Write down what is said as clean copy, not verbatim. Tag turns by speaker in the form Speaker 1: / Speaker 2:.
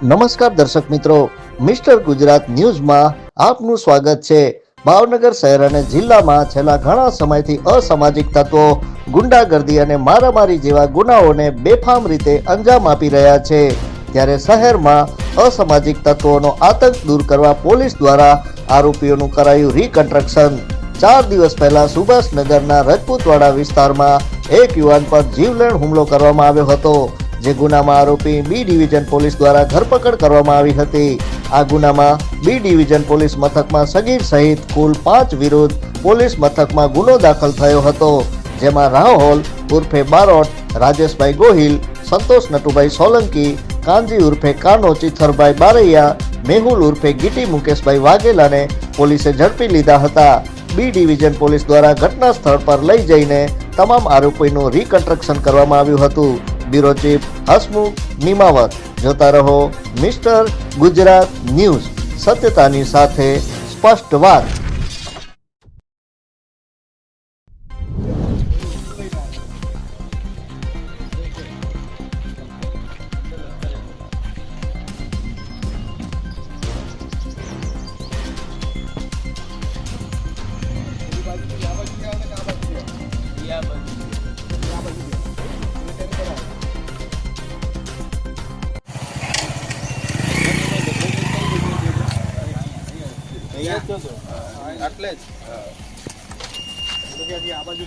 Speaker 1: નમસ્કાર દર્શક મિત્રો, મિસ્ટર ગુજરાત ન્યૂઝમાં આપનું સ્વાગત છે। ભાવનગર શહેર અને જિલ્લામાં છેલ્લા ઘણા સમયથી અસામાજિક તત્વો ગુંડાગર્દી અને મારામારી જેવા ગુનાઓને બેફામ રીતે અંજામ આપી રહ્યા છે। ત્યારે શહેરમાં અસામાજિક તત્વોનો આતંક દૂર કરવા પોલીસ દ્વારા આરોપીઓનું કરાયું રીકન્સ્ટ્રક્શન। 4 દિવસ પહેલા સુભાષનગરના રજપૂતવાડા વિસ્તારમાં એક યુવાન પર જીવલેણ હુમલો કરવામાં આવ્યો હતો, જે ગુનામાં આરોપી બી ડિવિઝન પોલીસ દ્વારા ધરપકડ કરવામાં આવી હતી। આ ગુનામાં બી ડિવિઝન પોલીસ મથકમાં સગીર સહિત કુલ 5 વિરુદ્ધ પોલીસ મથકમાં ગુનો દાખલ થયો હતો, જેમાં રાહોલ ઉર્ફે બારોટ, રાજેશભાઈ ગોહિલ, સંતોષ નટુભાઈ સોલંકી, કાંજી ઉર્ફે કાનો ચિથરભાઈ બારૈયા, મેહુલ ઉર્ફે ગીટી મુકેશભાઈ વાઘેલાને પોલીસે ઝડપી લીધા હતા। બી ડિવિઝન પોલીસ દ્વારા ઘટના સ્થળ પર લઈ જઈને તમામ આરોપીનું રીકન્સ્ટ્રક્શન કરવામાં આવ્યું હતું। Bureau chief Hasmukh Nimavat. જોતા રહો મિસ્ટર ગુજરાત ન્યૂઝ, સત્યતાની સાથે સ્પષ્ટ વાત।
Speaker 2: એટલે જ આ બાજુ